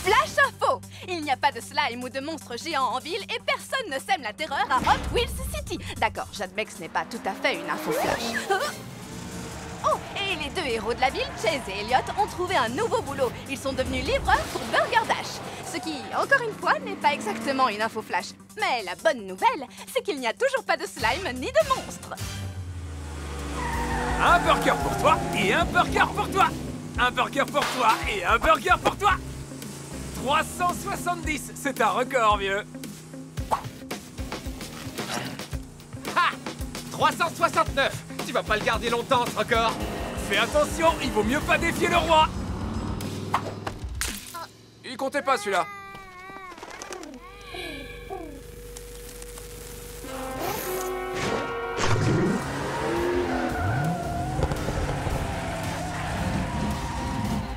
Flash info! Il n'y a pas de slime ou de monstres géants en ville et personne ne sème la terreur à Hot Wheels City. D'accord, j'admets que ce n'est pas tout à fait une info flash. Oh, et les deux héros de la ville, Chase et Elliot, ont trouvé un nouveau boulot. Ils sont devenus livreurs pour Burger Dash. Ce qui, encore une fois, n'est pas exactement une info flash. Mais la bonne nouvelle, c'est qu'il n'y a toujours pas de slime ni de monstres. Un burger pour toi et un burger pour toi. Un burger pour toi et un burger pour toi. 370, c'est un record, vieux. Ha! 369. Tu vas pas le garder longtemps, ce record. Fais attention, il vaut mieux pas défier le roi. Il comptait pas, celui-là.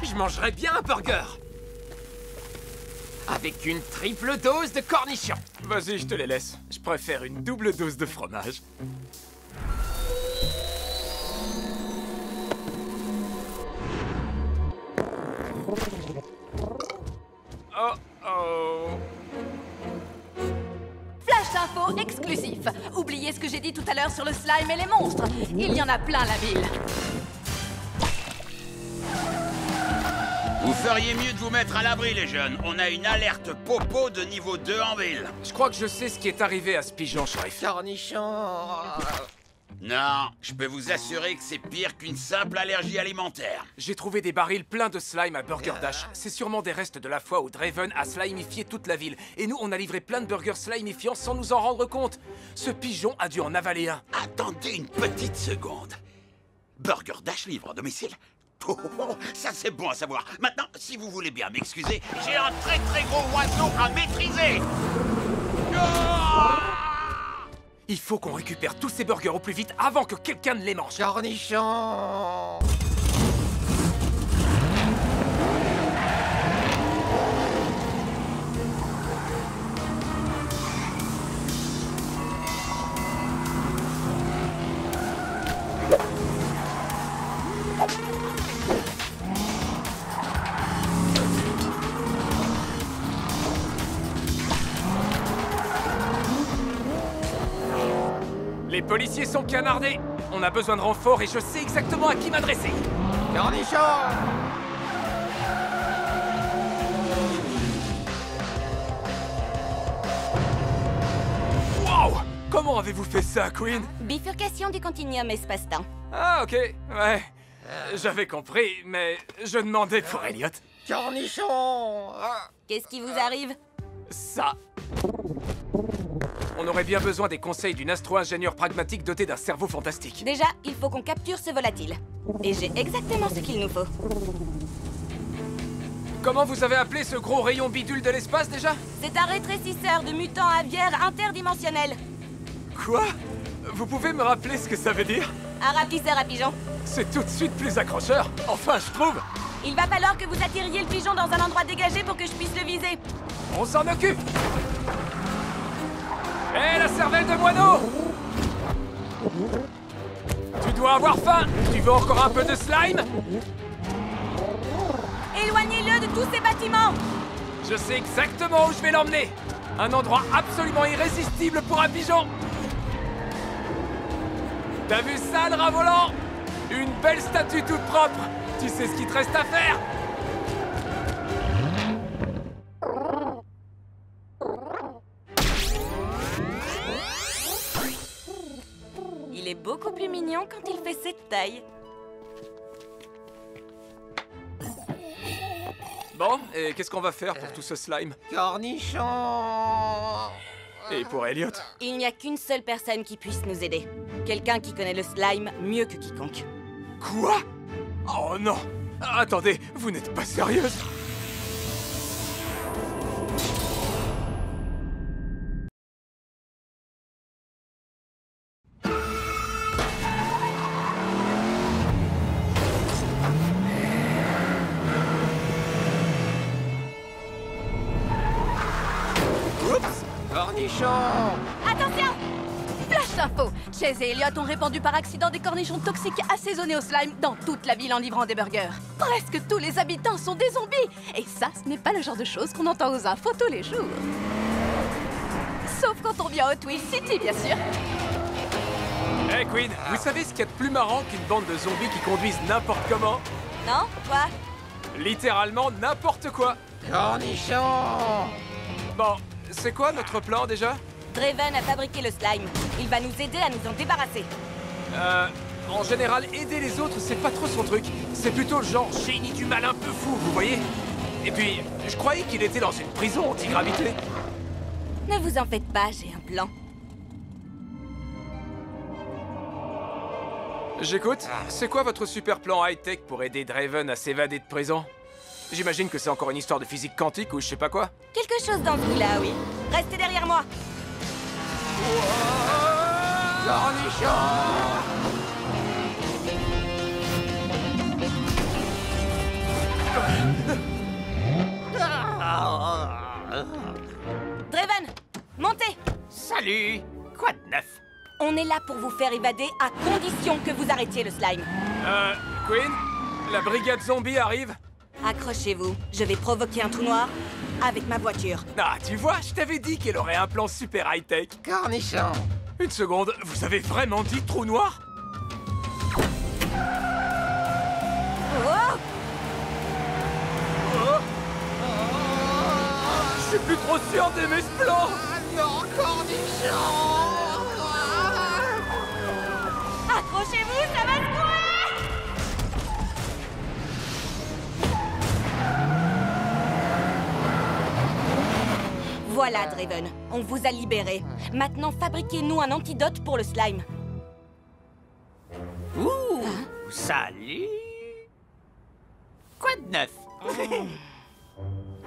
Je mangerais bien un burger. Avec une triple dose de cornichons. Vas-y, je te les laisse. Je préfère une double dose de fromage. Oh oh. Flash info exclusif. Oubliez ce que j'ai dit tout à l'heure sur le slime et les monstres. Il y en a plein la ville. Vous feriez mieux de vous mettre à l'abri, les jeunes. On a une alerte popo de niveau 2 en ville. Je crois que je sais ce qui est arrivé à ce pigeon, shérif. Cornichons. Non, je peux vous assurer que c'est pire qu'une simple allergie alimentaire. J'ai trouvé des barils pleins de slime à Burger Dash. C'est sûrement des restes de la fois où Draven a slimifié toute la ville. Et nous, on a livré plein de burgers slimifiants sans nous en rendre compte. Ce pigeon a dû en avaler un. Attendez une petite seconde. Burger Dash livre à domicile? Oh, ça c'est bon à savoir. Maintenant, si vous voulez bien m'excuser, j'ai un très très gros oiseau à maîtriser. Il faut qu'on récupère tous ces burgers au plus vite avant que quelqu'un ne les mange. Cornichons. Les policiers sont canardés. On a besoin de renforts et je sais exactement à qui m'adresser. Cornichons. Wow! Comment avez-vous fait ça, Queen? Bifurcation du continuum espace-temps. Ah, ok, ouais. J'avais compris, mais je demandais pour Elliot. Cornichons. Qu'est-ce qui vous arrive? Ça. On aurait bien besoin des conseils d'une astro-ingénieure pragmatique dotée d'un cerveau fantastique. Déjà, il faut qu'on capture ce volatile. Et j'ai exactement ce qu'il nous faut. Comment vous avez appelé ce gros rayon bidule de l'espace, déjà? C'est un rétrécisseur de mutants aviaires interdimensionnels. Quoi? Vous pouvez me rappeler ce que ça veut dire? Un rapetisseur à pigeons. C'est tout de suite plus accrocheur. Enfin, je trouve. Il va falloir que vous attiriez le pigeon dans un endroit dégagé pour que je puisse le viser. On s'en occupe. Hé, la cervelle de moineau! Tu dois avoir faim! Tu veux encore un peu de slime? Éloignez-le de tous ces bâtiments! Je sais exactement où je vais l'emmener! Un endroit absolument irrésistible pour un pigeon! T'as vu ça, le rat volant? Une belle statue toute propre! Tu sais ce qu'il te reste à faire? Il est beaucoup plus mignon quand il fait cette taille. Bon, et qu'est-ce qu'on va faire pour tout ce slime? Cornichons. Et pour Elliot? Il n'y a qu'une seule personne qui puisse nous aider. Quelqu'un qui connaît le slime mieux que quiconque. Quoi? Oh non! Attendez, vous n'êtes pas sérieuse? Oups. Cornichons. Attention! Flash Flash info. Chase et Elliot ont répandu par accident des cornichons toxiques assaisonnés au slime dans toute la ville en livrant des burgers. Presque tous les habitants sont des zombies. Et ça, ce n'est pas le genre de choses qu'on entend aux infos tous les jours. Sauf quand on vient à Hot Wheels City, bien sûr. Hey Queen, vous savez ce qu'il y a de plus marrant qu'une bande de zombies qui conduisent n'importe comment? Non? Quoi? Littéralement n'importe quoi. Cornichon! Bon, c'est quoi notre plan déjà? Draven a fabriqué le slime. Il va nous aider à nous en débarrasser. En général, aider les autres, c'est pas trop son truc. C'est plutôt le genre génie du mal un peu fou, vous voyez? Et puis, je croyais qu'il était dans une prison anti-gravité. Ne vous en faites pas, j'ai un plan. J'écoute. C'est quoi votre super plan high-tech pour aider Draven à s'évader de prison? J'imagine que c'est encore une histoire de physique quantique ou je sais pas quoi. Quelque chose dans ce goût-là, oui. Restez derrière moi. Draven, montez. Salut! Quoi de neuf? On est là pour vous faire évader à condition que vous arrêtiez le slime. Queen, la brigade zombie arrive. Accrochez-vous, je vais provoquer un trou noir avec ma voiture. Ah, tu vois, je t'avais dit qu'elle aurait un plan super high-tech. Cornichon! Une seconde, vous avez vraiment dit trou noir? Oh! Je suis plus trop sûr d'aimer ce plan. Non, cornichon! Accrochez-vous, ça va se courir! Voilà, Draven, on vous a libéré. Maintenant, fabriquez-nous un antidote pour le slime. Ouh! Salut! Quoi de neuf?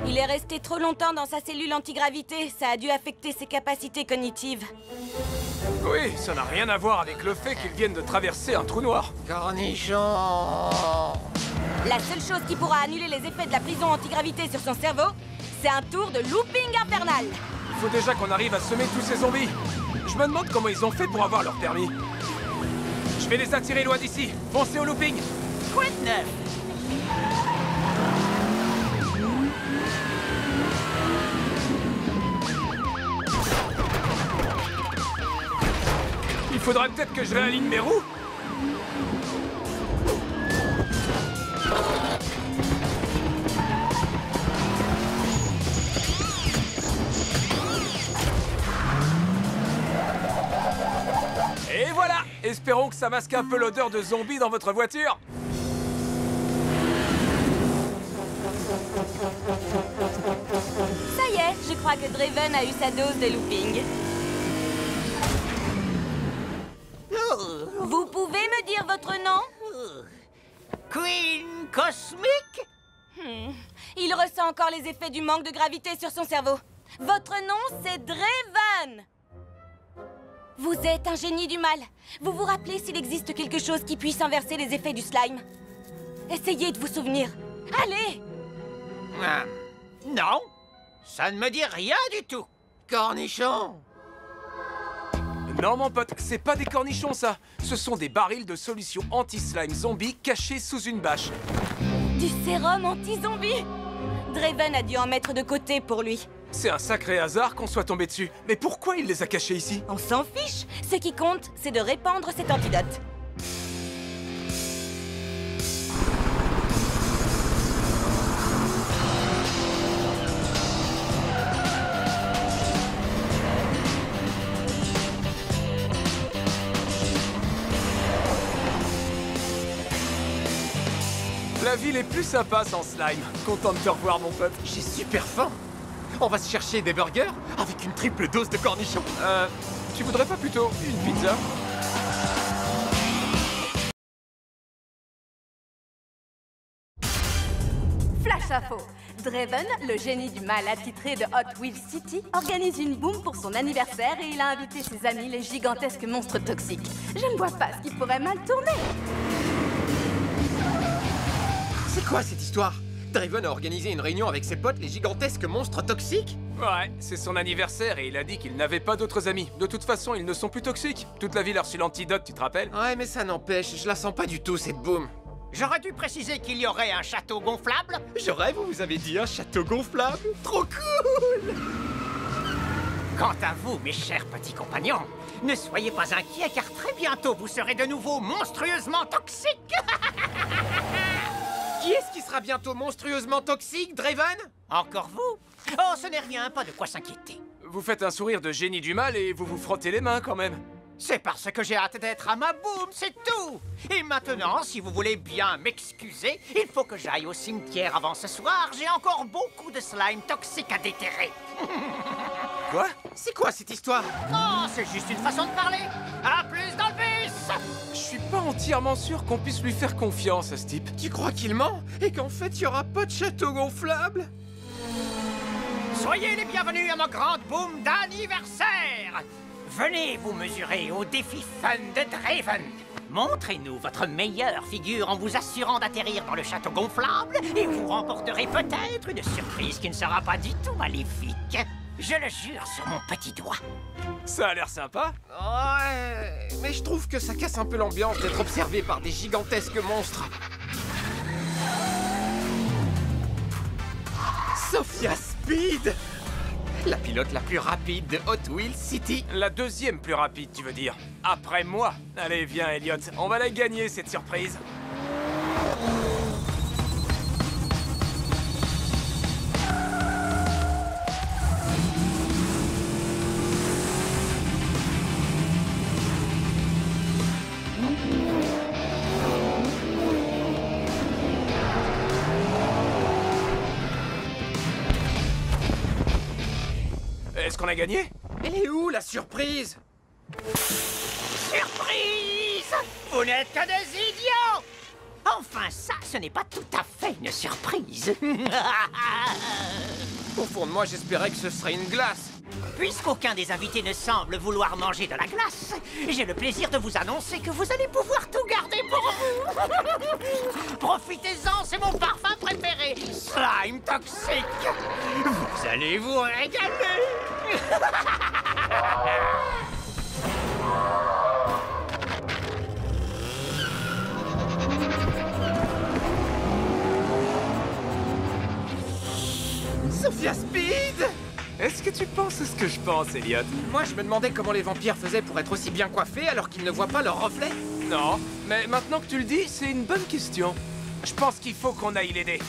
Il est resté trop longtemps dans sa cellule antigravité. Ça a dû affecter ses capacités cognitives. Oui, ça n'a rien à voir avec le fait qu'ils viennent de traverser un trou noir. Cornichon! La seule chose qui pourra annuler les effets de la prison antigravité sur son cerveau, c'est un tour de looping infernal. Il faut déjà qu'on arrive à semer tous ces zombies. Je me demande comment ils ont fait pour avoir leur permis. Je vais les attirer loin d'ici. Foncez au looping. Quoi de neuf? Il faudrait peut-être que je réaligne mes roues. Et voilà! Espérons que ça masque un peu l'odeur de zombie dans votre voiture. Ça y est, je crois que Draven a eu sa dose de looping. Vous pouvez me dire votre nom? Queen Cosmic? Il ressent encore les effets du manque de gravité sur son cerveau. Votre nom, c'est Draven! Vous êtes un génie du mal. Vous vous rappelez s'il existe quelque chose qui puisse inverser les effets du slime? Essayez de vous souvenir. Allez! Non, ça ne me dit rien du tout. Cornichon! Non, mon pote, c'est pas des cornichons, ça. Ce sont des barils de solution anti-slime zombie cachés sous une bâche. Du sérum anti-zombie! Draven a dû en mettre de côté pour lui. C'est un sacré hasard qu'on soit tombé dessus. Mais pourquoi il les a cachés ici? On s'en fiche. Ce qui compte, c'est de répandre cet antidote. La ville est plus sympa sans slime. Content de te revoir, mon pote. J'ai super faim! On va se chercher des burgers avec une triple dose de cornichons. Tu voudrais pas plutôt une pizza? Flash info. Draven, le génie du mal attitré de Hot Wheels City, organise une boum pour son anniversaire et il a invité ses amis, les gigantesques monstres toxiques. Je ne vois pas ce qui pourrait mal tourner. C'est quoi cette histoire? Draven a organisé une réunion avec ses potes, les gigantesques monstres toxiques? Ouais, c'est son anniversaire et il a dit qu'il n'avait pas d'autres amis. De toute façon, ils ne sont plus toxiques. Toute la ville a reçu l'antidote, tu te rappelles? Ouais, mais ça n'empêche, je la sens pas du tout, cette boum. J'aurais dû préciser qu'il y aurait un château gonflable. Je rêve, vous avez dit un château gonflable? Trop cool! Quant à vous, mes chers petits compagnons, ne soyez pas inquiets car très bientôt vous serez de nouveau monstrueusement toxiques. Qui est-ce qui sera bientôt monstrueusement toxique, Draven? Encore vous? Oh, ce n'est rien, pas de quoi s'inquiéter. Vous faites un sourire de génie du mal et vous vous frottez les mains quand même. C'est parce que j'ai hâte d'être à ma boum, c'est tout. Et maintenant, si vous voulez bien m'excuser, il faut que j'aille au cimetière avant ce soir. J'ai encore beaucoup de slime toxique à déterrer. Quoi? C'est quoi cette histoire? Oh, c'est juste une façon de parler. À plus dans le bus. Je suis pas entièrement sûr qu'on puisse lui faire confiance à ce type. Tu crois qu'il ment? Et qu'en fait, il y aura pas de château gonflable? Soyez les bienvenus à ma grande boum d'anniversaire. Venez vous mesurer au défi fun de Draven. Montrez-nous votre meilleure figure en vous assurant d'atterrir dans le château gonflable et vous remporterez peut-être une surprise qui ne sera pas du tout maléfique. Je le jure sur mon petit doigt. Ça a l'air sympa. Ouais, mais je trouve que ça casse un peu l'ambiance d'être observé par des gigantesques monstres. Sophia Speed! La pilote la plus rapide de Hot Wheels City. La deuxième plus rapide, tu veux dire? Après moi. Allez, viens, Elliot. On va la gagner, cette surprise. Est-ce qu'on a gagné? Elle est où, la surprise? Surprise! Vous n'êtes que des idiots! Enfin, ça, ce n'est pas tout à fait une surprise. Au fond de moi, j'espérais que ce serait une glace. Puisqu'aucun des invités ne semble vouloir manger de la glace, j'ai le plaisir de vous annoncer que vous allez pouvoir tout garder pour vous. Profitez-en, c'est mon parfum préféré, slime toxique. Vous allez vous régaler. Sophia Speed! Est-ce que tu penses ce que je pense, Elliot? Moi, je me demandais comment les vampires faisaient pour être aussi bien coiffés alors qu'ils ne voient pas leur reflet. Non, mais maintenant que tu le dis, c'est une bonne question. Je pense qu'il faut qu'on aille l'aider.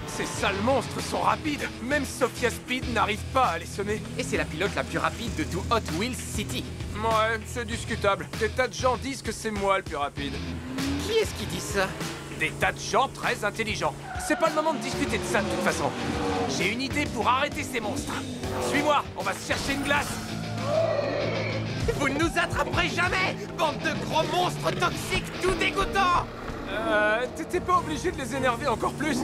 Ces sales monstres sont rapides. Même Sophia Speed n'arrive pas à les semer. Et c'est la pilote la plus rapide de tout Hot Wheels City. Ouais, c'est discutable. Des tas de gens disent que c'est moi le plus rapide. Qui est-ce qui dit ça? Des tas de gens très intelligents. C'est pas le moment de discuter de ça de toute façon. J'ai une idée pour arrêter ces monstres. Suis-moi, on va se chercher une glace. Vous ne nous attraperez jamais, bande de gros monstres toxiques tout dégoûtants! T'étais pas obligé de les énerver encore plus?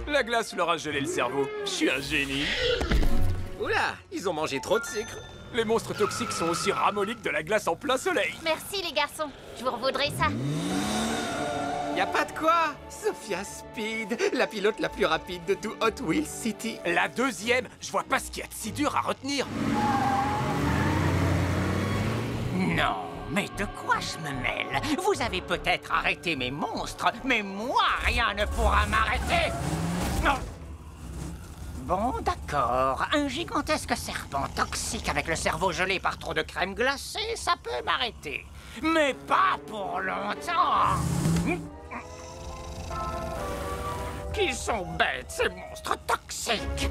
La glace leur a gelé le cerveau. Je suis un génie. Oula, ils ont mangé trop de sucre. Les monstres toxiques sont aussi ramollis que de la glace en plein soleil. Merci les garçons, je vous revaudrai ça. Y a pas de quoi. Sophia Speed, la pilote la plus rapide de tout Hot Wheels City. La deuxième, je vois pas ce qu'il y a de si dur à retenir. Non, mais de quoi je me mêle? Vous avez peut-être arrêté mes monstres, mais moi, rien ne pourra m'arrêter. Non. Bon, d'accord. Un gigantesque serpent toxique avec le cerveau gelé par trop de crème glacée, ça peut m'arrêter. Mais pas pour longtemps. Qu'ils sont bêtes, ces monstres toxiques.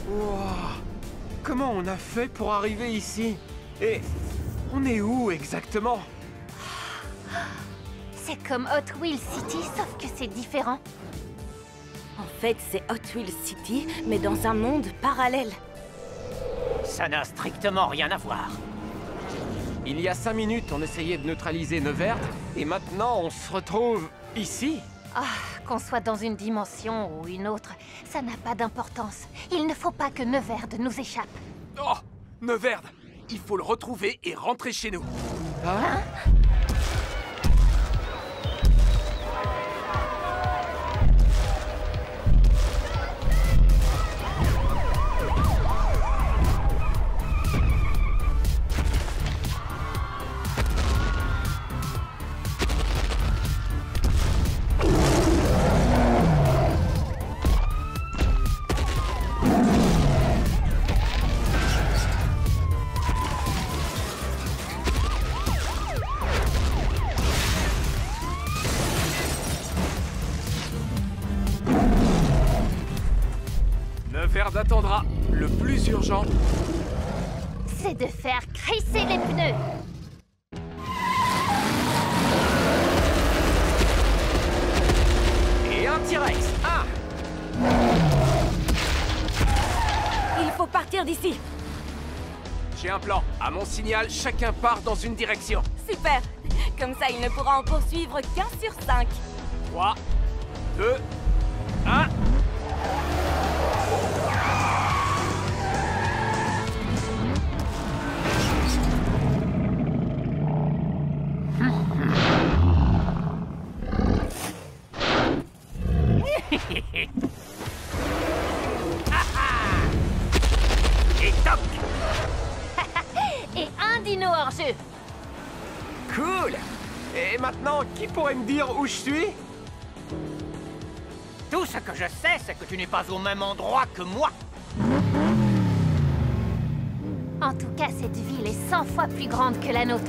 Wow. Comment on a fait pour arriver ici? Et on est où exactement? C'est comme Hot Wheels City, sauf que c'est différent. En fait, c'est Hot Wheels City, mais dans un monde parallèle. Ça n'a strictement rien à voir. Il y a 5 minutes, on essayait de neutraliser Neverd, et maintenant on se retrouve ici? Ah, qu'on soit dans une dimension ou une autre, ça n'a pas d'importance. Il ne faut pas que Neverd nous échappe. Oh, Neverd, il faut le retrouver et rentrer chez nous. Hein? Neverd attendra. Le plus urgent, C'est de faire crisser les pneus. Et un T-Rex! Ah! Il faut partir d'ici. j'ai un plan. À mon signal, chacun part dans une direction. Super. Comme ça, il ne pourra en poursuivre qu'un sur 5. 3, 2, 1... Et toc! Et un dino hors jeu. Cool! Et maintenant, qui pourrait me dire où je suis? Tout ce que je sais, c'est que tu n'es pas au même endroit que moi. En tout cas, cette ville est 100 fois plus grande que la nôtre.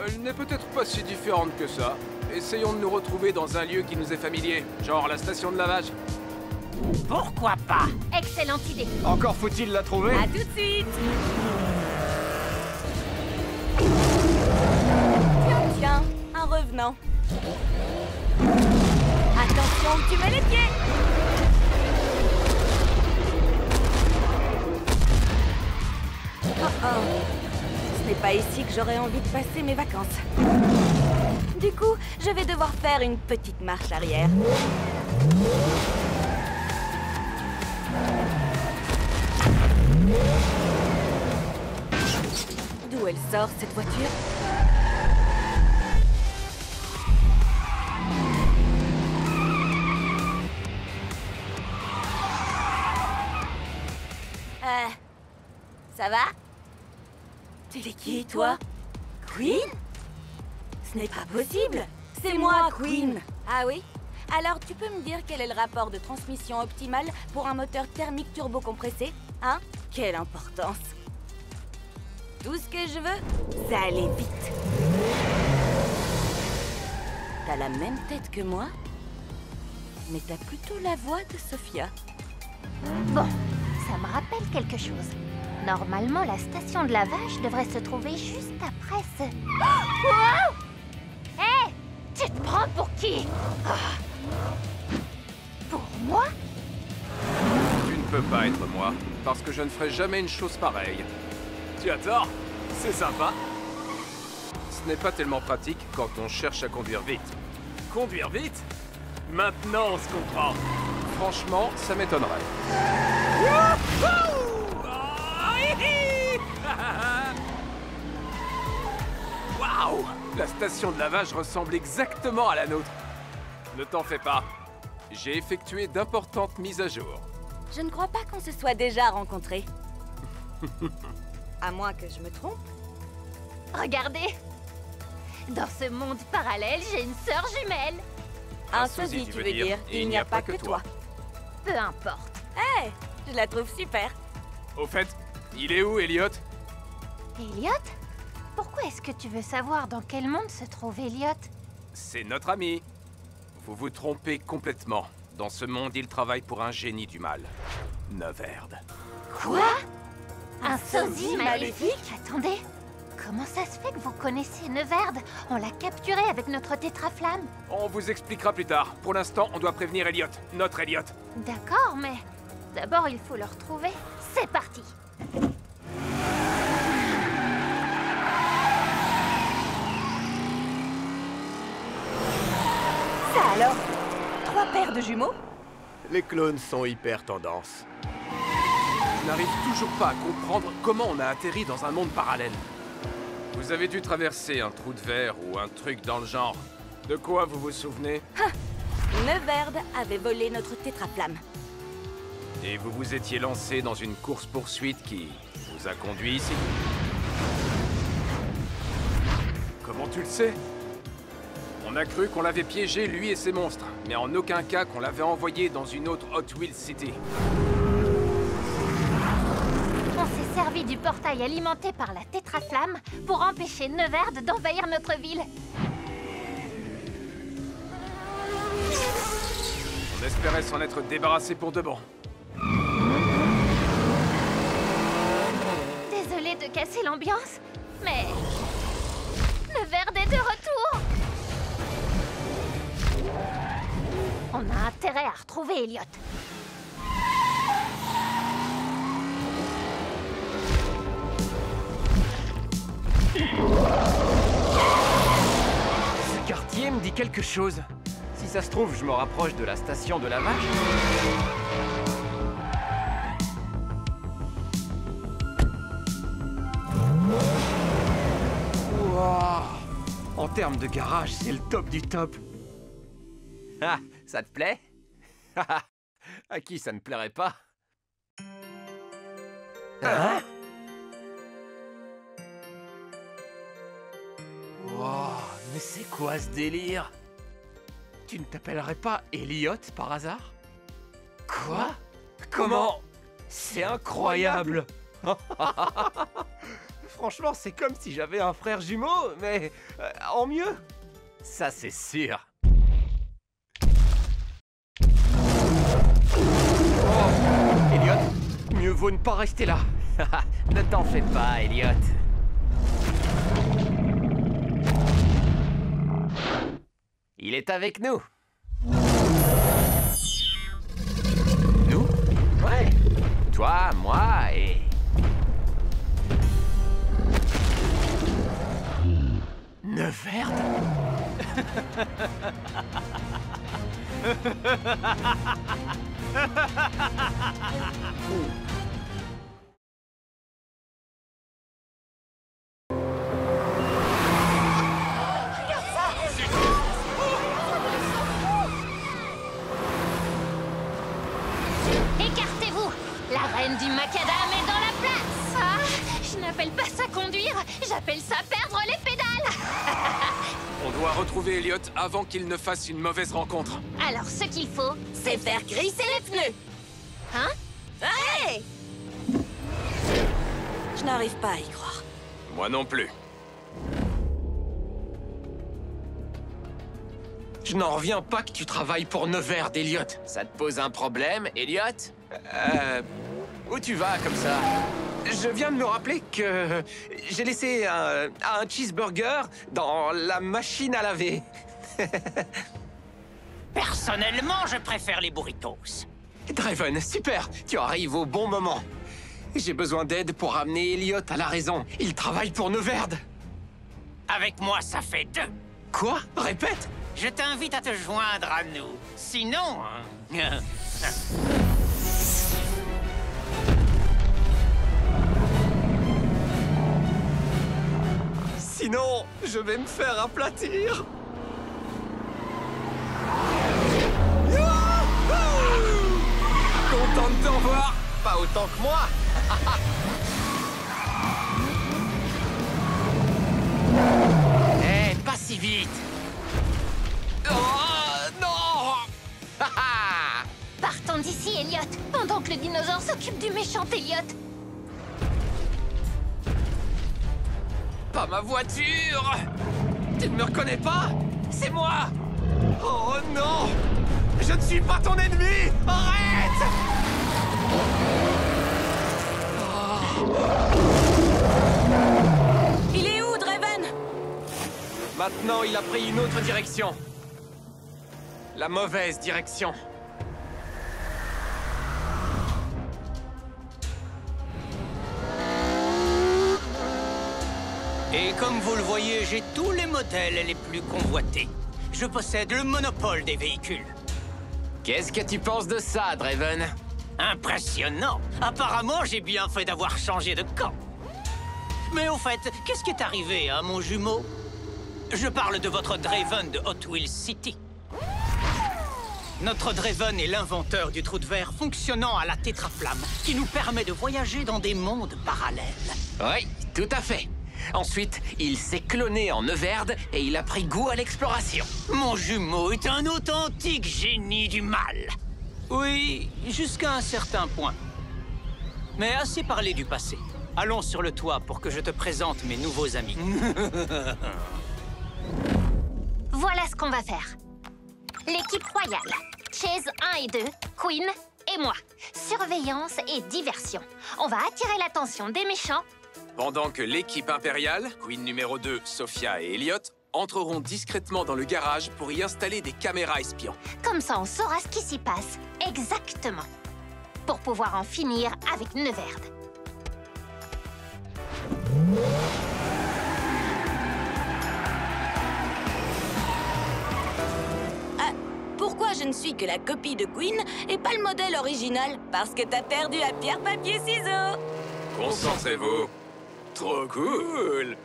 Elle n'est peut-être pas si différente que ça. Essayons de nous retrouver dans un lieu qui nous est familier, genre la station de lavage. Pourquoi pas? Excellente idée. Encore faut-il la trouver? À tout de suite. Tiens, tiens, un revenant. Attention où tu mets les pieds. Oh oh. Ce n'est pas ici que j'aurais envie de passer mes vacances. Du coup, je vais devoir faire une petite marche arrière. D'où elle sort, cette voiture? Ça va? T'es qui, toi? Queen? Ce n'est pas possible! C'est moi, Queen! Ah oui? Alors, tu peux me dire quel est le rapport de transmission optimal pour un moteur thermique turbocompressé? Hein? Quelle importance! Tout ce que je veux, c'est aller vite. T'as la même tête que moi, mais t'as plutôt la voix de Sophia. Bon, ça me rappelle quelque chose. Normalement, la station de lavage devrait se trouver juste après ce... Wow! Hé! Tu te prends pour qui? Pour moi? Tu ne peux pas être moi, parce que je ne ferai jamais une chose pareille. Tu as tort, c'est sympa. Ce n'est pas tellement pratique quand on cherche à conduire vite. Conduire vite? Maintenant on se comprend. Franchement, ça m'étonnerait. Waouh! La station de lavage ressemble exactement à la nôtre. Ne t'en fais pas. J'ai effectué d'importantes mises à jour. Je ne crois pas qu'on se soit déjà rencontrés. À moins que je me trompe. Regardez! Dans ce monde parallèle, j'ai une sœur jumelle. Un sosie, tu veux dire. Il n'y a pas que toi. Peu importe. Hé, je la trouve super. Au fait, il est où, Elliot? Elliot? Pourquoi est-ce que tu veux savoir dans quel monde se trouve Elliot? C'est notre ami. Vous vous trompez complètement. Dans ce monde, il travaille pour un génie du mal. Neverd. Quoi? Un sosie maléfique? Attendez, comment ça se fait que vous connaissez Neverd? On l'a capturé avec notre tétraflamme. On vous expliquera plus tard. Pour l'instant, on doit prévenir Elliot, notre Elliot. D'accord, mais d'abord il faut le retrouver. C'est parti! Ça alors? 3 paires de jumeaux? Les clones sont hyper tendance. Je n'arrive toujours pas à comprendre comment on a atterri dans un monde parallèle. Vous avez dû traverser un trou de verre ou un truc dans le genre. De quoi vous vous souvenez? Neverd avait volé notre tétraflamme. Et vous vous étiez lancé dans une course-poursuite qui vous a conduit ici. Comment tu le sais? On a cru qu'on l'avait piégé, lui et ses monstres, mais en aucun cas qu'on l'avait envoyé dans une autre Hot Wheels City. On s'est servi du portail alimenté par la tétraflamme pour empêcher Neverd d'envahir notre ville. On espérait s'en être débarrassé pour de bon. Désolée de casser l'ambiance, mais Neverd est de retour. On a intérêt à retrouver Elliot. Ce quartier me dit quelque chose. Si ça se trouve, je me rapproche de la station de la vache. Wow. En termes de garage, c'est le top du top. Ah, ça te plaît? À qui ça ne plairait pas? Hein? Wow, mais c'est quoi ce délire? Tu ne t'appellerais pas Elliot par hasard? Quoi? Comment? C'est incroyable! Franchement, c'est comme si j'avais un frère jumeau, mais en mieux. Ça, c'est sûr. Oh, Elliot, mieux vaut ne pas rester là. Ne t'en fais pas, Elliot. Il est avec nous. Nous? Ouais. Toi, moi et... Neverd? Écartez-vous! La reine du macadam est dans la place! Ah, je n'appelle pas ça conduire, j'appelle ça perdre les pédales! On doit retrouver Elliot avant qu'il ne fasse une mauvaise rencontre. Alors, ce qu'il faut, C'est faire grisser les pneus. hein? Hey! Je n'arrive pas à y croire. Moi non plus. Je n'en reviens pas que tu travailles pour Neverd, Elliot. Ça te pose un problème, Elliot? Où tu vas comme ça? Je viens de me rappeler que j'ai laissé un cheeseburger dans la machine à laver. Personnellement, je préfère les burritos. Draven, super, tu arrives au bon moment. J'ai besoin d'aide pour ramener Elliot à la raison. Il travaille pour Neverd. Avec moi, ça fait 2. Quoi? Répète. Je t'invite à te joindre à nous. Sinon... hein, Sinon, je vais me faire aplatir. Content de te revoir. Pas autant que moi. Eh, pas si vite. Oh, non. Partons d'ici, Elliot, pendant que le dinosaure s'occupe du méchant Elliot. Pas ma voiture. Tu ne me reconnais pas? C'est moi. Oh non. Je Je ne suis pas ton ennemi! Arrête! Il est où, Draven? Maintenant, il a pris une autre direction. La mauvaise direction. Et comme vous le voyez, j'ai tous les modèles les plus convoités. Je possède le monopole des véhicules. Qu'est-ce que tu penses de ça, Draven? Impressionnant! Apparemment, j'ai bien fait d'avoir changé de camp. Mais au fait, qu'est-ce qui est arrivé à mon jumeau? Je parle de votre Draven de Hot Wheels City. Notre Draven est l'inventeur du trou de verre fonctionnant à la tétraflamme, qui nous permet de voyager dans des mondes parallèles. Oui, tout à fait. Ensuite, il s'est cloné en Neverde et il a pris goût à l'exploration. Mon jumeau est un authentique génie du mal. Oui, jusqu'à un certain point. Mais assez parlé du passé. Allons sur le toit pour que je te présente mes nouveaux amis. Voilà ce qu'on va faire. L'équipe royale. Chase 1 et 2, Queen et moi. Surveillance et diversion. On va attirer l'attention des méchants. Pendant que l'équipe impériale, Queen numéro 2, Sophia et Elliot, entreront discrètement dans le garage pour y installer des caméras espions. Comme ça, on saura ce qui s'y passe. Exactement. Pour pouvoir en finir avec Neverde. Ah, pourquoi je ne suis que la copie de Queen et pas le modèle original? Parce que t'as perdu à pierre, papier, ciseaux. Concentrez-vous. Trop cool.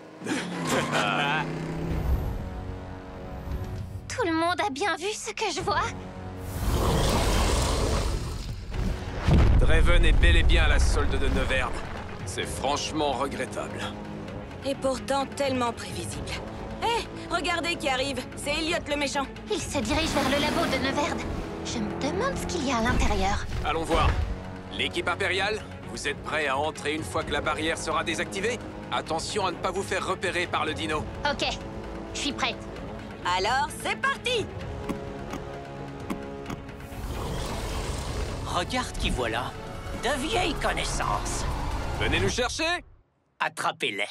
Tout le monde a bien vu ce que je vois. Draven est bel et bien à la solde de Neverde. C'est franchement regrettable. Et pourtant tellement prévisible. Hé, regardez qui arrive. C'est Elliot le méchant. Il se dirige vers le labo de Neverde. Je me demande ce qu'il y a à l'intérieur. Allons voir. L'équipe impériale, vous êtes prêts à entrer une fois que la barrière sera désactivée? Attention à ne pas vous faire repérer par le dino. Ok, je suis prête. Alors, c'est parti! Regarde qui voilà. De vieilles connaissances. Venez nous chercher? Attrapez-les.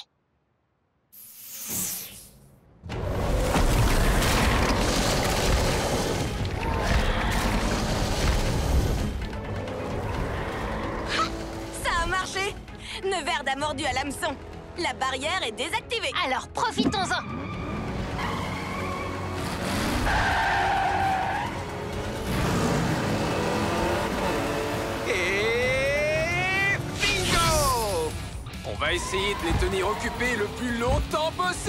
Ça a marché! Neverde a mordu à l'hameçon. La barrière est désactivée. Alors, profitons-en. Et bingo! On va essayer de les tenir occupés le plus longtemps possible!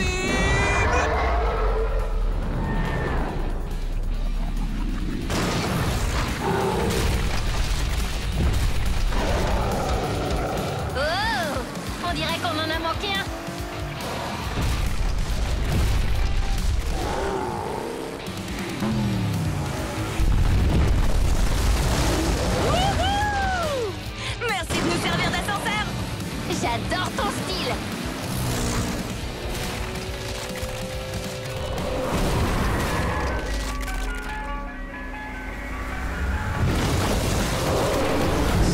Oh! On dirait qu'on en a manqué un. Wouhou! Merci de nous servir d'ascenseur. J'adore ton style.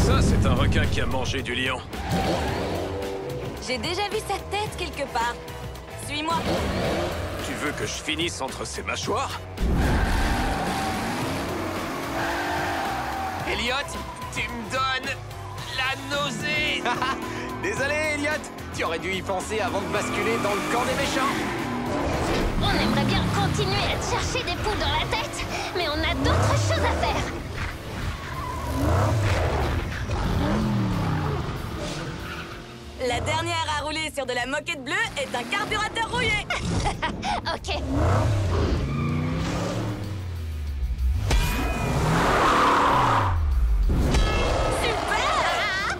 Ça, c'est un requin qui a mangé du lion. J'ai déjà vu sa tête quelque part. Suis-moi. Tu veux que je finisse entre ses mâchoires? Elliot, tu me donnes la nausée. Désolé, Elliot. Tu aurais dû y penser avant de basculer dans le camp des méchants. On aimerait bien continuer à te chercher des poules dans la tête, mais on a d'autres choses à faire. La dernière à rouler sur de la moquette bleue est un carburateur rouillé. Ok. Super!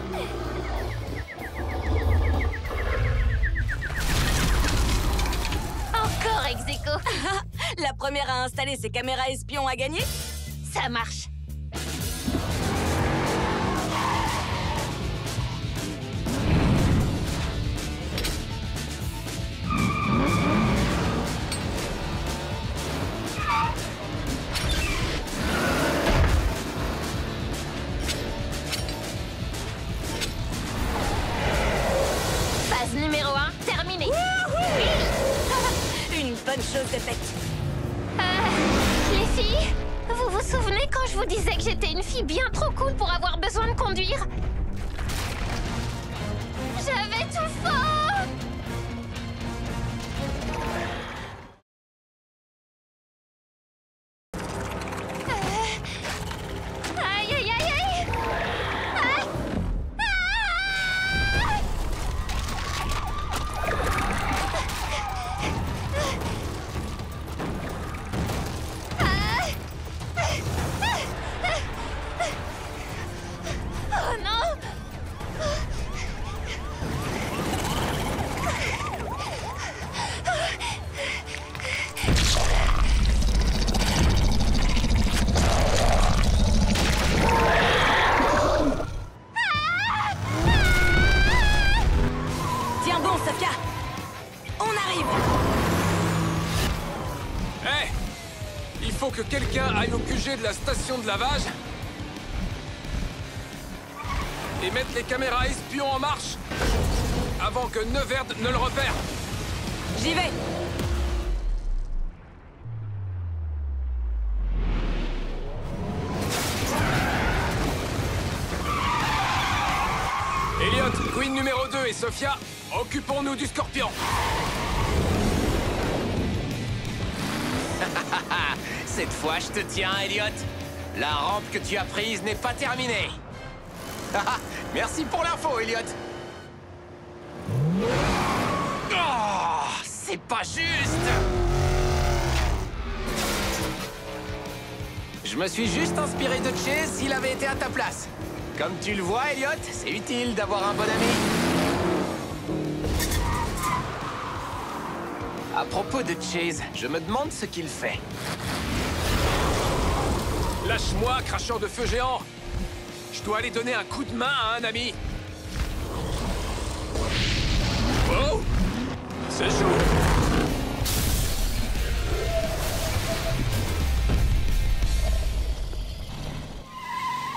Encore ex aequo. La première à installer ses caméras espions a gagné. Ça marche. Je vous disais que j'étais une fille bien trop cool pour avoir besoin de conduire. J'avais tout faux. Aïe, aïe, aïe, aïe. Ah. Oh non! Tiens bon, Sofia. On arrive. Hé! Il faut que quelqu'un aille au QG de la station de lavage et mettre les caméras espions en marche avant que Neverd ne le repère. J'y vais. Elliot, Queen numéro 2 et Sofia, occupons-nous du Scorpion. Cette fois, je te tiens, Elliot. La rampe que tu as prise n'est pas terminée. Merci pour l'info, Elliot. Oh, c'est pas juste. Je me suis juste inspiré de Chase s'il avait été à ta place. Comme tu le vois, Elliot, c'est utile d'avoir un bon ami. À propos de Chase, je me demande ce qu'il fait. Lâche-moi, cracheur de feu géant. Je dois aller donner un coup de main à un ami. Oh! C'est chaud!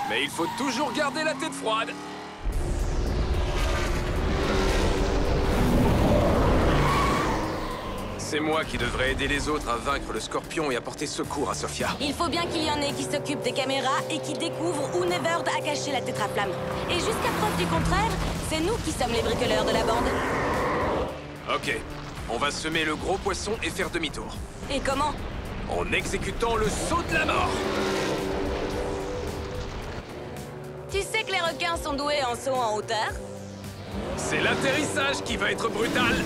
Mais il faut toujours garder la tête froide. C'est moi qui devrais aider les autres à vaincre le Scorpion et apporter secours à Sofia. Il faut bien qu'il y en ait qui s'occupent des caméras et qui découvrent où Neverd a caché la tétraflamme. Et jusqu'à preuve du contraire, c'est nous qui sommes les bricoleurs de la bande. Ok, on va semer le gros poisson et faire demi-tour. Et comment? En exécutant le saut de la mort. Tu sais que les requins sont doués en saut en hauteur? C'est l'atterrissage qui va être brutal.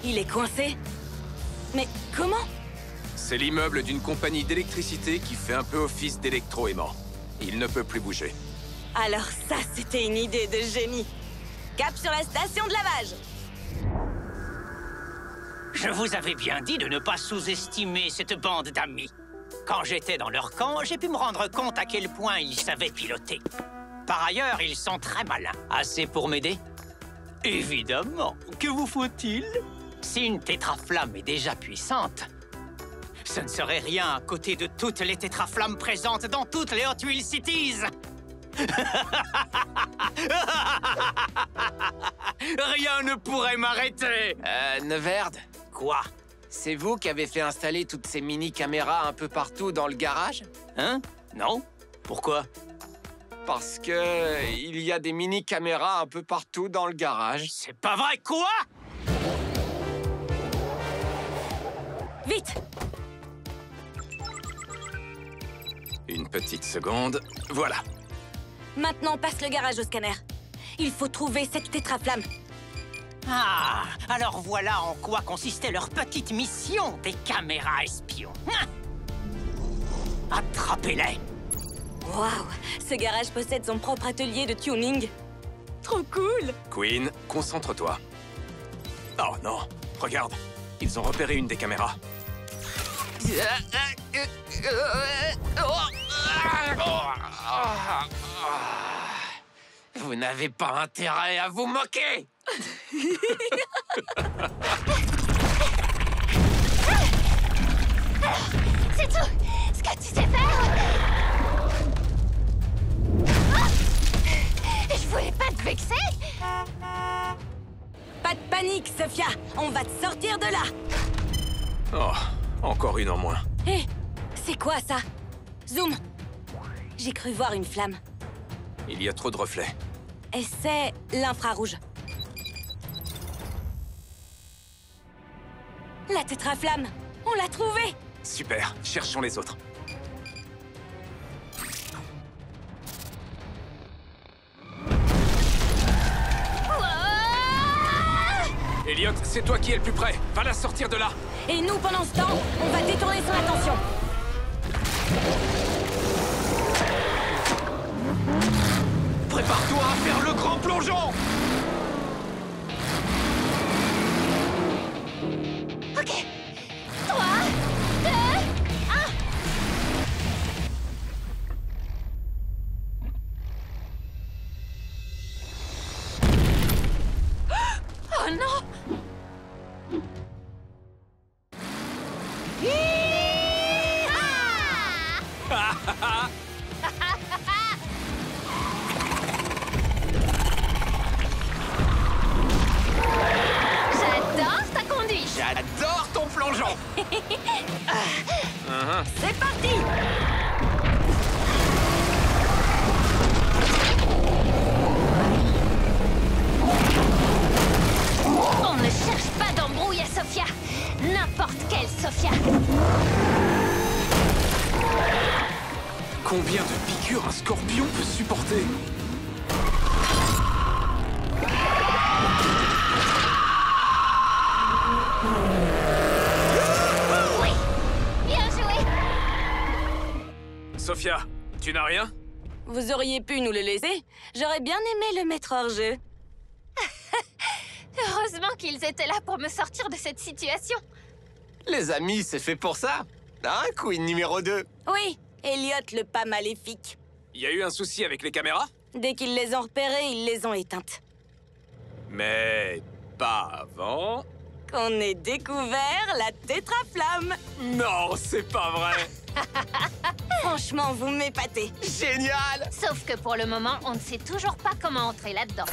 Il est coincé? Mais comment? C'est l'immeuble d'une compagnie d'électricité qui fait un peu office d'électro-aimant. Il ne peut plus bouger. Alors ça, c'était une idée de génie. Cap sur la station de lavage. Je vous avais bien dit de ne pas sous-estimer cette bande d'amis. Quand j'étais dans leur camp, j'ai pu me rendre compte à quel point ils savaient piloter. Par ailleurs, ils sont très malins. Assez pour m'aider? Évidemment. Que vous faut-il? Si une tétraflamme est déjà puissante, ce ne serait rien à côté de toutes les tétraflammes présentes dans toutes les Hot Wheels Cities. Rien ne pourrait m'arrêter. Neverd, Quoi? c'est vous qui avez fait installer toutes ces mini-caméras un peu partout dans le garage? Hein? Non? Pourquoi? Parce que il y a des mini-caméras un peu partout dans le garage. C'est pas vrai, quoi? Vite! Une petite seconde. Voilà. Maintenant, passe le garage au scanner. Il faut trouver cette tétraflamme. Ah, alors voilà en quoi consistait leur petite mission des caméras espions. Attrapez-les! Waouh! Ce garage possède son propre atelier de tuning. Trop cool! Queen, concentre-toi. Oh non, regarde. Ils ont repéré une des caméras. Vous n'avez pas intérêt à vous moquer. C'est tout ce que tu sais faire. Sophia, on va te sortir de là. Oh, encore une en moins. Hé, c'est quoi ça? Zoom. J'ai cru voir une flamme. Il y a trop de reflets. Et c'est l'infrarouge. La tétraflamme, on l'a trouvée. Super, cherchons les autres. Elliot, c'est toi qui es le plus près. Va la sortir de là. Et nous, pendant ce temps, on va détourner son attention. Prépare-toi à faire le grand plongeon! Ok. 3, 2, 1. Oh non! J'adore ta conduite. J'adore ton plongeon! C'est parti. On ne cherche pas d'embrouille à Sophia. N'importe quelle Sophia. Combien de piqûres un scorpion peut supporter? Oui. Bien joué. Sophia, tu n'as rien? Vous auriez pu nous le laisser. J'aurais bien aimé le mettre hors jeu. Heureusement qu'ils étaient là pour me sortir de cette situation. Les amis, c'est fait pour ça. Hein, Queen numéro 2? Oui, Elliot le pas maléfique. Il y a eu un souci avec les caméras? Dès qu'ils les ont repérées, ils les ont éteintes. Mais pas avant. Qu'on ait découvert la tétraflamme. Non, c'est pas vrai. Franchement, vous m'épatez. Génial! Sauf que pour le moment, on ne sait toujours pas comment entrer là-dedans.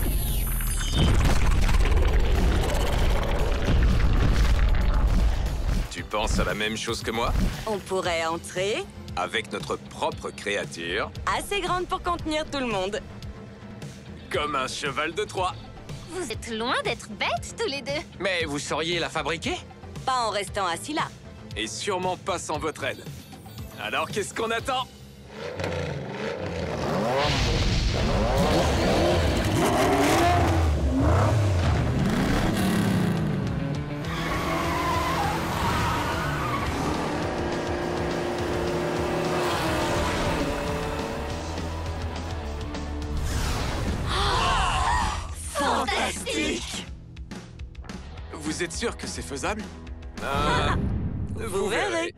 Tu penses à la même chose que moi? On pourrait entrer, Avec notre propre créature, assez grande pour contenir tout le monde. comme un cheval de Troie. Vous êtes loin d'être bêtes tous les deux. Mais vous sauriez la fabriquer? Pas en restant assis là. Et sûrement pas sans votre aide. Alors qu'est-ce qu'on attend? Fantastique. Vous êtes sûr que c'est faisable? Vous verrez.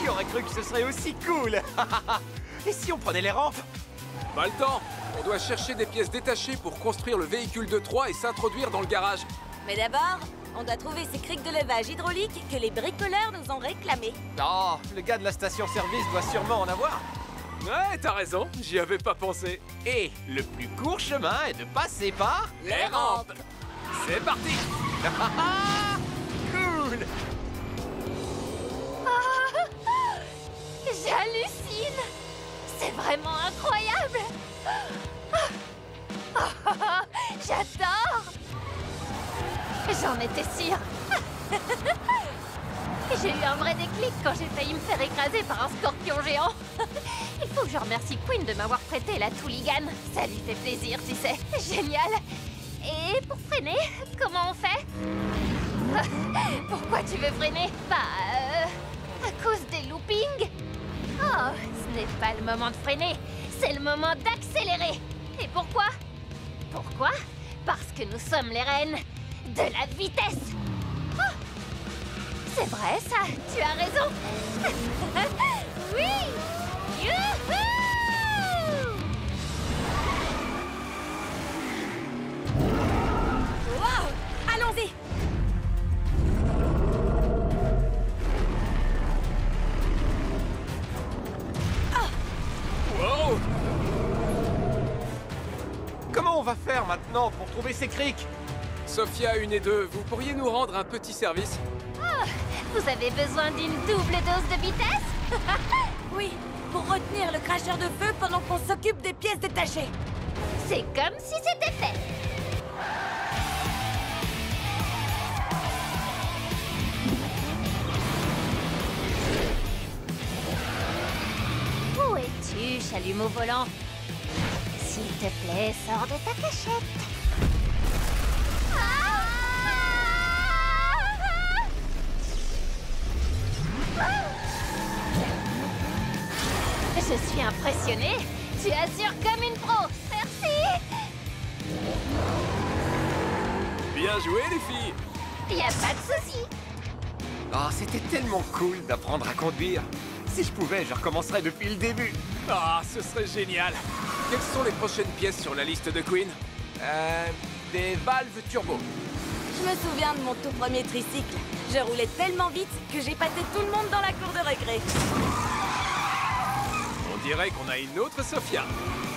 Qui aurait cru que ce serait aussi cool? Et si on prenait les rampes? Pas le temps. On doit chercher des pièces détachées pour construire le véhicule de Troie et s'introduire dans le garage. Mais d'abord, on doit trouver ces criques de levage hydraulique que les bricoleurs nous ont réclamées. Oh, le gars de la station-service doit sûrement en avoir. Ouais, t'as raison, j'y avais pas pensé. Et le plus court chemin est de passer par... Les rampes. C'est parti. Cool! J'hallucine. C'est vraiment incroyable. J'adore. J'en étais sûre. J'ai eu un vrai déclic quand j'ai failli me faire écraser par un scorpion géant. Il faut que je remercie Queen de m'avoir prêté la Tooligan. Ça lui fait plaisir, tu sais. Génial. Et pour freiner, comment on fait? Pourquoi tu veux freiner? À cause des loopings. Oh, ce n'est pas le moment de freiner, c'est le moment d'accélérer. Et pourquoi? Pourquoi? Parce que nous sommes les reines de la vitesse. Oh, c'est vrai ça, tu as raison. Oui. Youhou! Wow! on va faire maintenant pour trouver ces criques? Sophia 1 et 2, vous pourriez nous rendre un petit service? Vous avez besoin d'une double dose de vitesse? Oui, pour retenir le cracheur de feu pendant qu'on s'occupe des pièces détachées. C'est comme si c'était fait. Où es-tu, chalumeau volant? S'il te plaît, sors de ta cachette. Je suis impressionnée. Tu assures comme une pro. Merci. Bien joué, les filles! Y a pas de souci. Oh, c'était tellement cool d'apprendre à conduire. Si je pouvais, je recommencerais depuis le début. Ah, ce serait génial! Quelles sont les prochaines pièces sur la liste de Queen? Des valves turbo. Je me souviens de mon tout premier tricycle. Je roulais tellement vite que j'ai pâté tout le monde dans la cour de récré. On dirait qu'on a une autre Sophia.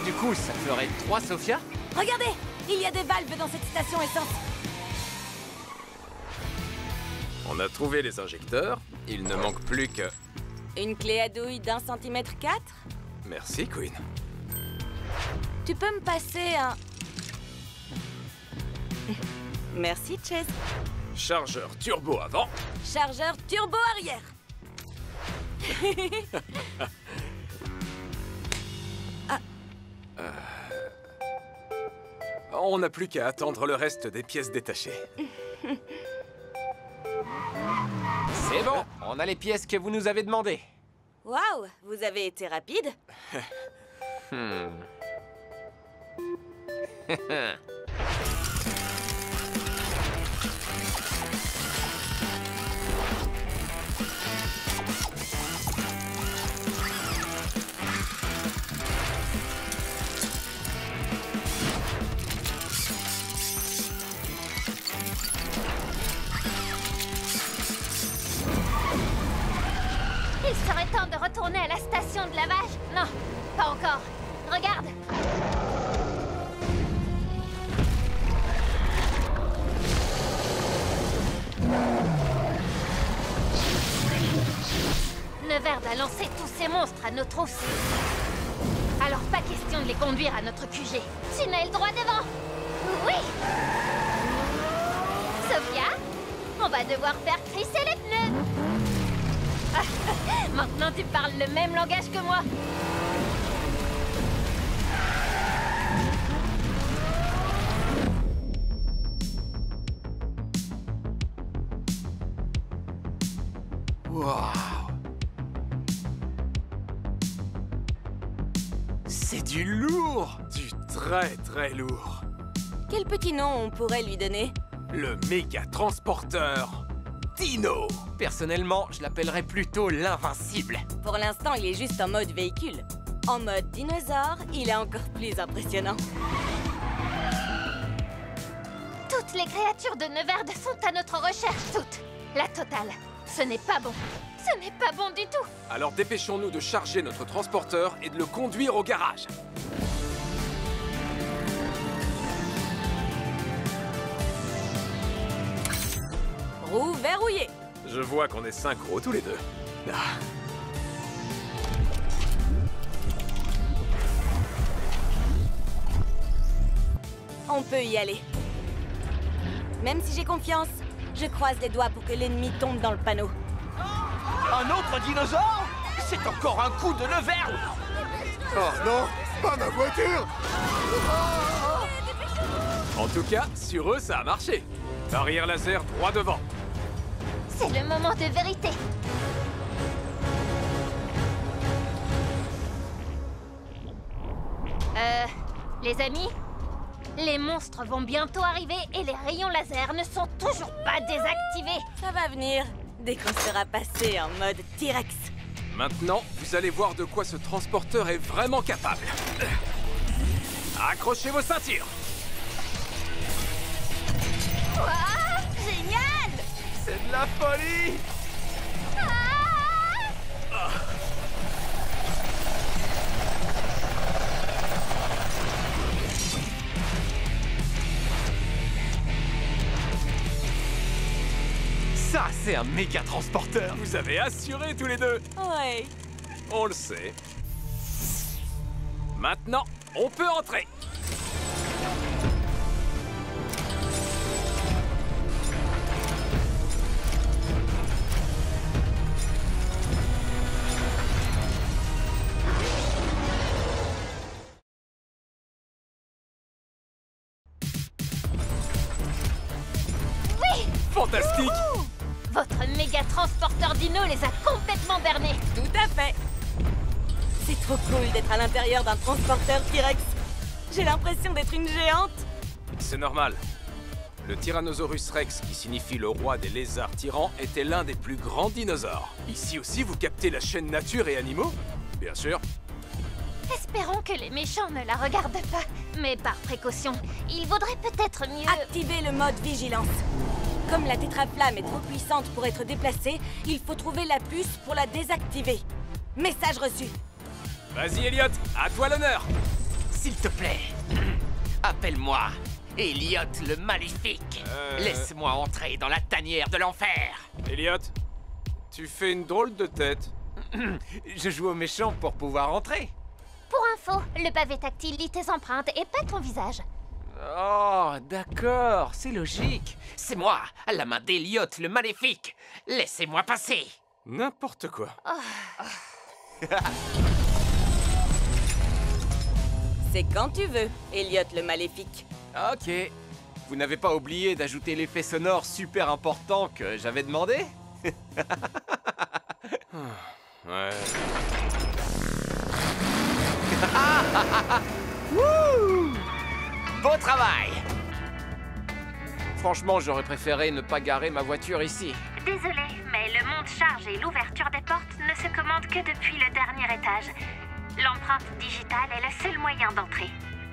Du coup, ça ferait 3 Sophia? Regardez, il y a des valves dans cette station essence. On a trouvé les injecteurs. Il ne manque plus que... Une clé à douille d'1 cm 4. Merci, Queen. Tu peux me passer un... Merci, Chase. Chargeur turbo avant. Chargeur turbo arrière. On n'a plus qu'à attendre le reste des pièces détachées. C'est bon, on a les pièces que vous nous avez demandées. Waouh, vous avez été rapide. Il serait temps de retourner à la station de lavage. Non, pas encore. Regarde. Neverd a lancé tous ces monstres à nos trousses. Alors pas question de les conduire à notre QG. Tunnel droit devant. Oui. Sophia, on va devoir faire crisser les pneus. Maintenant tu parles le même langage que moi. Waouh! C'est du lourd! Du très très lourd. Quel petit nom on pourrait lui donner? Le méga transporteur Dino. Personnellement, je l'appellerais plutôt l'invincible. Pour l'instant, il est juste en mode véhicule. En mode dinosaure, il est encore plus impressionnant. Toutes les créatures de Neverd sont à notre recherche, toutes. La totale. Ce n'est pas bon. Ce n'est pas bon du tout. Alors dépêchons-nous de charger notre transporteur et de le conduire au garage. Roue verrouillée. Je vois qu'on est synchro tous les deux. Ah. On peut y aller. Même si j'ai confiance, je croise les doigts pour que l'ennemi tombe dans le panneau. Un autre dinosaure? C'est encore un coup de Neverd! Oh non, pas ma voiture! En tout cas, sur eux, ça a marché. Barrière laser droit devant. C'est le moment de vérité. Les amis, les monstres vont bientôt arriver et les rayons laser ne sont toujours pas désactivés. Ça va venir, dès qu'on sera passé en mode T-Rex. Maintenant, vous allez voir de quoi ce transporteur est vraiment capable. Accrochez vos ceintures. Waouh, génial! C'est de la folie! c'est un méga transporteur. Vous avez assuré tous les deux. Ouais. On le sait. Maintenant, on peut entrer. Fantastique! Votre méga transporteur dino les a complètement bernés. Tout à fait. C'est trop cool d'être à l'intérieur d'un transporteur T-Rex. J'ai l'impression d'être une géante. C'est normal. Le Tyrannosaurus Rex, qui signifie le roi des lézards tyrans, était l'un des plus grands dinosaures. Ici aussi, vous captez la chaîne Nature et Animaux? Bien sûr. Espérons que les méchants ne la regardent pas. Mais par précaution, il vaudrait peut-être mieux... Activez le mode vigilance. Comme la tétraflamme est trop puissante pour être déplacée, il faut trouver la puce pour la désactiver. Message reçu. Vas-y, Elliot, à toi l'honneur. S'il te plaît, appelle-moi Elliot le Maléfique. Laisse-moi entrer dans la tanière de l'enfer. Elliot, tu fais une drôle de tête. Je joue au méchant pour pouvoir entrer. Pour info, le pavé tactile lit tes empreintes et pas ton visage. Oh, d'accord, c'est logique. C'est moi, à la main d'Elliot le Maléfique. Laissez-moi passer. N'importe quoi. C'est quand tu veux, Elliot le Maléfique. Ok. Vous n'avez pas oublié d'ajouter l'effet sonore super important que j'avais demandé? Ouais. Wouh! Beau travail! Franchement, j'aurais préféré ne pas garer ma voiture ici. Désolé, mais le monte-charge et l'ouverture des portes ne se commandent que depuis le dernier étage. L'empreinte digitale est le seul moyen d'entrer.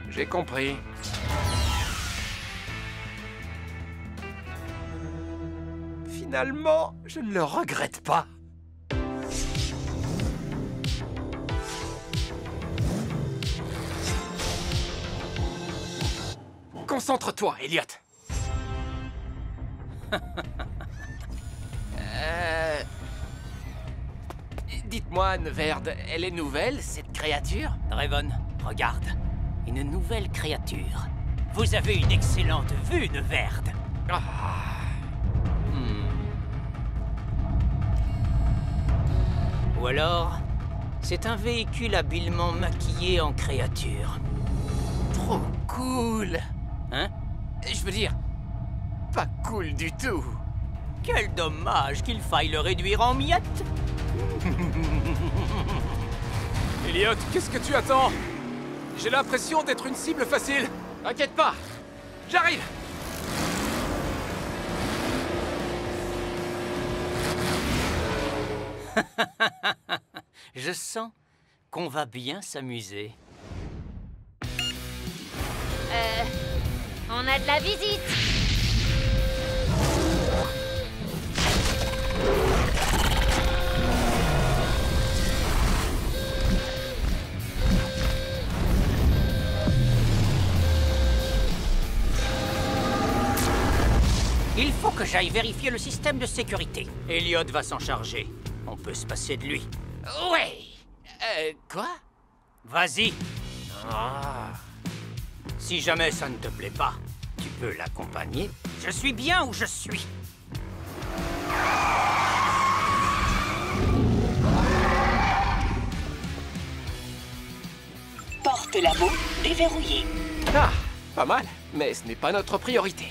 J'ai compris. Finalement, je ne le regrette pas. Concentre-toi, Elliot. Dites-moi, Neverd, elle est nouvelle, cette créature? Draven, regarde. Une nouvelle créature. Vous avez une excellente vue, Neverd. Ou alors, c'est un véhicule habilement maquillé en créature. Trop cool. Hein? Je veux dire, pas cool du tout. Quel dommage qu'il faille le réduire en miettes. Elliot, qu'est-ce que tu attends? J'ai l'impression d'être une cible facile. T'inquiète pas, j'arrive. Je sens qu'on va bien s'amuser. On a de la visite. Il faut que j'aille vérifier le système de sécurité. Elliot va s'en charger. On peut se passer de lui. Ouais. Quoi? Vas-y. Si jamais ça ne te plaît pas, tu peux l'accompagner. Je suis bien où je suis. Porte labo déverrouillée. Ah, pas mal, mais ce n'est pas notre priorité.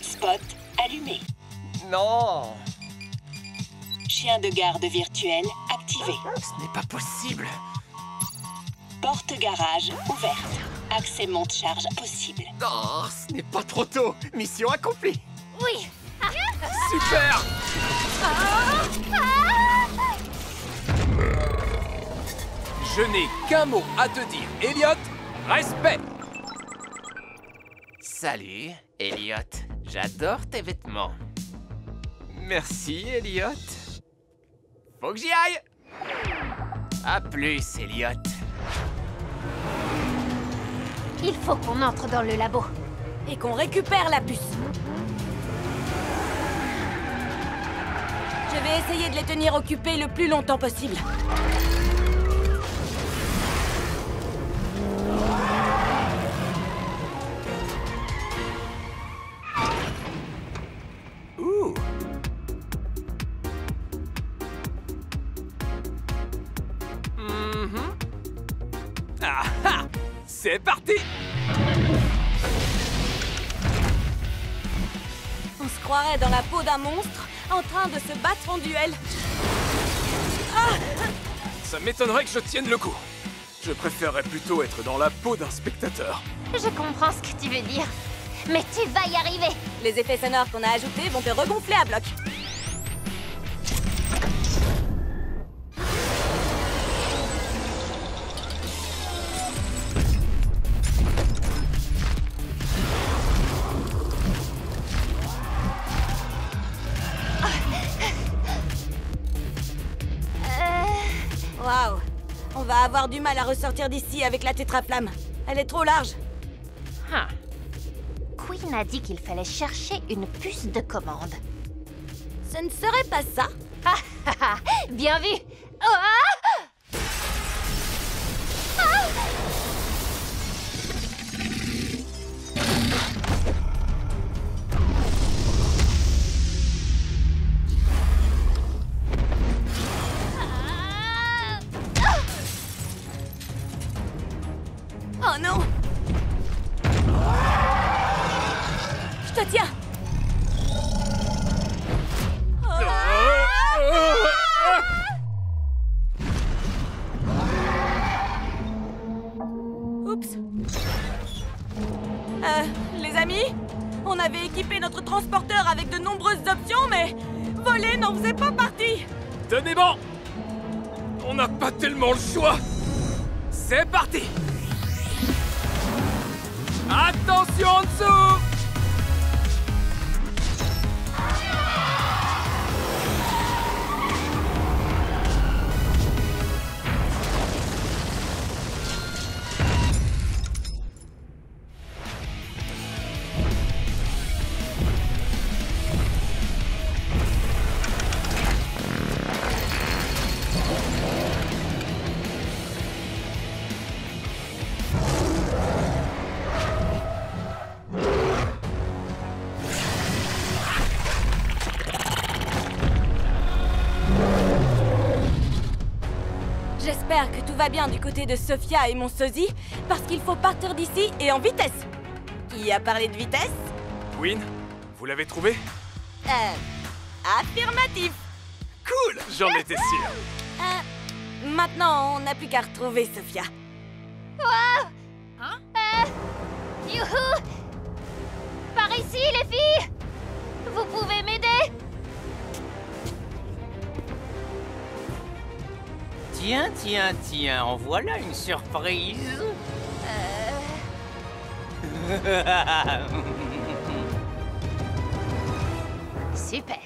Spot allumé. Non, Chien de garde virtuel activé. ce n'est pas possible. Porte garage ouverte. Accès monte-charge possible. Non, ce n'est pas trop tôt. Mission accomplie. Oui. Super! Je n'ai qu'un mot à te dire, Elliot. Respect! Salut, Elliot. J'adore tes vêtements. Merci, Elliot. Faut que j'y aille. À plus, Elliot. Il faut qu'on entre dans le labo. Et qu'on récupère la puce. Je vais essayer de les tenir occupés le plus longtemps possible. Ouh. Ah ah! C'est parti! On se croirait dans la peau d'un monstre en train de se battre en duel. Ah! Ça m'étonnerait que je tienne le coup. Je préférerais plutôt être dans la peau d'un spectateur. Je comprends ce que tu veux dire. Mais tu vas y arriver. Les effets sonores qu'on a ajoutés vont te regonfler à bloc. Waouh! On va avoir du mal à ressortir d'ici avec la tétraflamme. Elle est trop large. Queen a dit qu'il fallait chercher une puce de commande. Ce ne serait pas ça? Bien vu! Oh, ah! Oh non! Je te tiens! Oups! Les amis? On avait équipé notre transporteur avec de nombreuses options, mais voler n'en faisait pas partie! Tenez bon! On n'a pas tellement le choix! C'est parti! Attention en dessous! J'espère que tout va bien du côté de Sophia et mon sosie, parce qu'il faut partir d'ici et en vitesse. Qui a parlé de vitesse? Queen, vous l'avez trouvé? Affirmatif. Cool! J'en étais sûr. Maintenant, on n'a plus qu'à retrouver Sophia. Youhou! Par ici, les filles! Vous pouvez m'aider? Tiens, en voilà une surprise. Super.